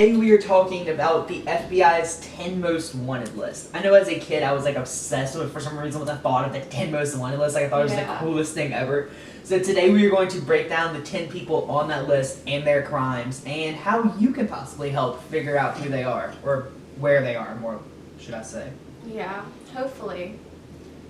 Today we are talking about the FBI's 10 most wanted list. I know as a kid I was like obsessed with, for some reason, with the thought of the 10 most wanted list. Like I thought it was the coolest thing ever. So today we are going to break down the 10 people on that list and their crimes and how you can possibly help figure out who they are, or where they are, more should I say. Yeah, hopefully.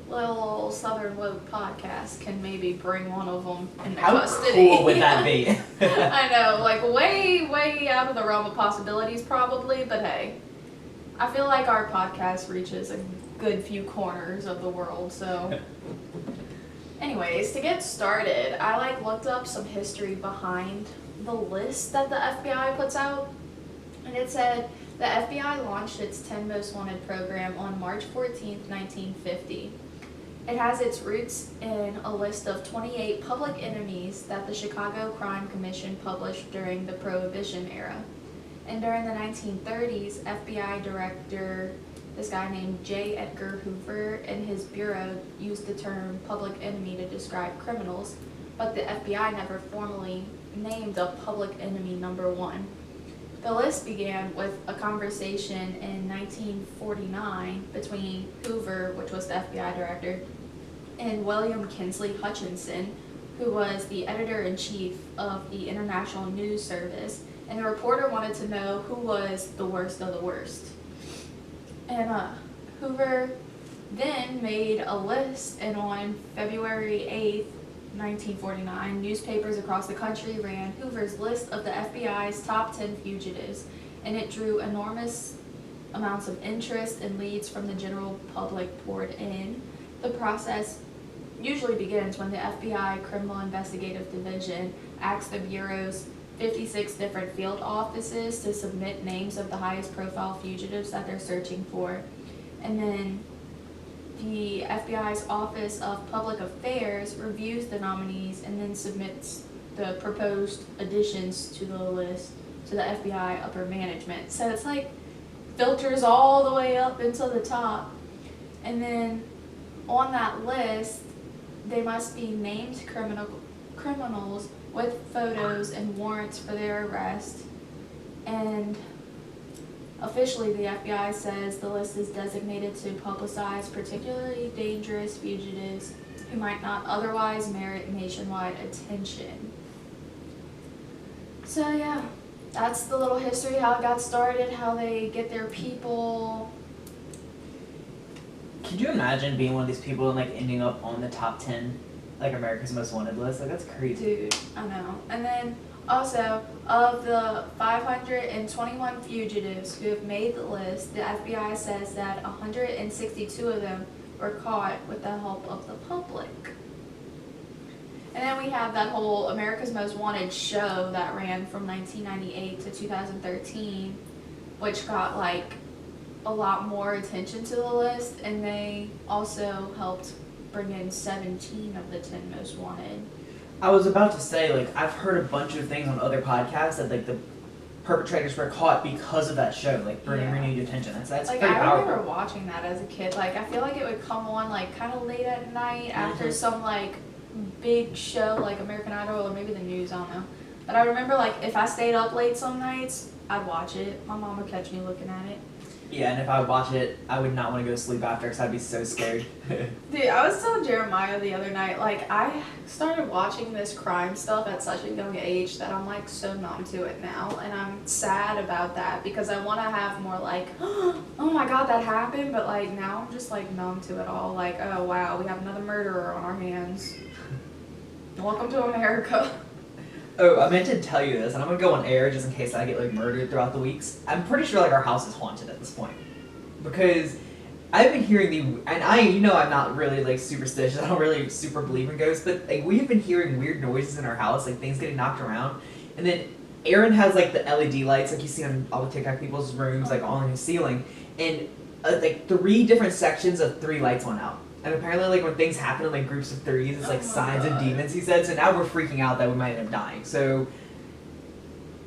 Little Southern Woke podcast can maybe bring one of them into custody. How cool would that be? I know, like way out of the realm of possibilities probably, but hey, I feel like our podcast reaches a good few corners of the world, so. Anyways, to get started, I looked up some history behind the list that the FBI puts out, and it said the FBI launched its 10 Most Wanted program on March 14th, 1950. It has its roots in a list of 28 public enemies that the Chicago Crime Commission published during the Prohibition era. And during the 1930s, FBI director, this guy named J. Edgar Hoover, and his bureau used the term public enemy to describe criminals, but the FBI never formally named a public enemy number one. The list began with a conversation in 1949 between Hoover, which was the FBI director, and William Kinsley Hutchinson, who was the editor-in-chief of the International News Service, and the reporter wanted to know who was the worst of the worst. And Hoover then made a list, and on February 8th, 1949, newspapers across the country ran Hoover's list of the FBI's top 10 fugitives, and it drew enormous amounts of interest, and leads from the general public poured in. The process usually begins when the FBI Criminal Investigative Division asks the Bureau's 56 different field offices to submit names of the highest profile fugitives that they're searching for. And then the FBI's Office of Public Affairs reviews the nominees and then submits the proposed additions to the list to the FBI upper management. So it's filters all the way up until the top. And then on that list, they must be named criminals with photos and warrants for their arrest. And officially, the FBI says the list is designated to publicize particularly dangerous fugitives who might not otherwise merit nationwide attention. So yeah, that's the little history, how it got started, how they get their people. Could you imagine being one of these people and ending up on the top 10, America's Most Wanted list? That's crazy. Dude, I know. And then also, of the 521 fugitives who have made the list, the FBI says that 162 of them were caught with the help of the public. And then we have that whole America's Most Wanted show that ran from 1998 to 2013, which got a lot more attention to the list, and they also helped bring in 17 of the 10 most wanted. I was about to say, I've heard a bunch of things on other podcasts that the perpetrators were caught because of that show, bringing renewed attention. That's pretty powerful. I remember watching that as a kid. I feel like it would come on kind of late at night after some big show like American Idol or maybe the news, I don't know. But I remember if I stayed up late some nights, I'd watch it. My mom would catch me looking at it. Yeah, and if I would watch it, I would not want to go to sleep after because I'd be so scared. Dude, I was telling Jeremiah the other night, I started watching this crime stuff at such a young age that I'm so numb to it now, and I'm sad about that because I want to have more oh my god, that happened, but now I'm just numb to it all, oh wow, we have another murderer on our hands. Welcome to America. Oh, I meant to tell you this, and I'm going to go on air just in case I get murdered throughout the weeks. I'm pretty sure our house is haunted at this point. Because I've been hearing and I'm not really superstitious, I don't really super believe in ghosts, but we've been hearing weird noises in our house, things getting knocked around. And then Aaron has the LED lights you see on all the TikTok people's rooms, on his ceiling. And 3 different sections of 3 lights went out. And apparently, when things happen in groups of 3s, it's signs of demons, he said. So now we're freaking out that we might end up dying. So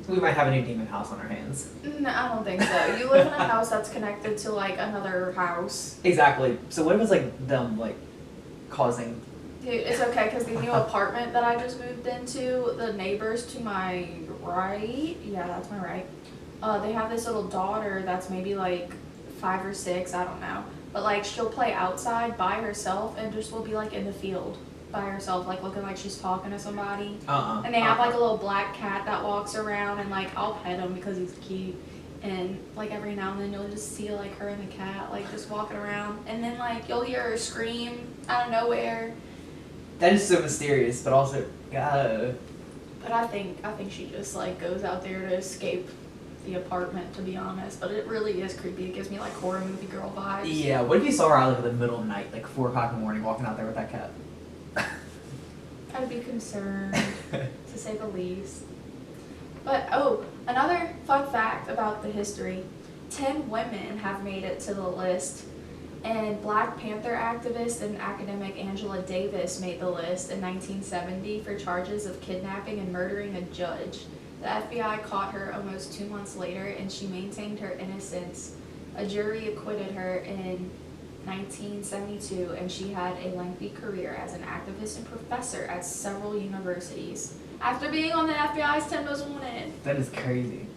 we might have a new demon house on our hands. No, I don't think so. You live in a house that's connected to another house. Exactly. So what if it's them causing? Dude, it's okay because the new apartment that I just moved into, the neighbors to my right, yeah, that's my right, they have this little daughter that's maybe like 5 or 6, I don't know. But like she'll play outside by herself and just will be like in the field by herself, like looking like she's talking to somebody. And they have like a little black cat that walks around, and like I'll pet him because he's cute. And like every now and then you'll just see like her and the cat like just walking around, and then like you'll hear her scream out of nowhere. That is so mysterious, but also, But I think she just like goes out there to escape the apartment, to be honest. But it really is creepy. It gives me like horror movie girl vibes. Yeah, what if you saw her out like in the middle of the night, like 4 o'clock in the morning, walking out there with that cat? I'd be concerned, to say the least. But, oh, another fun fact about the history. 10 women have made it to the list, and Black Panther activist and academic Angela Davis made the list in 1970 for charges of kidnapping and murdering a judge. The FBI caught her almost 2 months later, and she maintained her innocence. A jury acquitted her in 1972, and she had a lengthy career as an activist and professor at several universities after being on the FBI's 10 Most Wanted. That is crazy.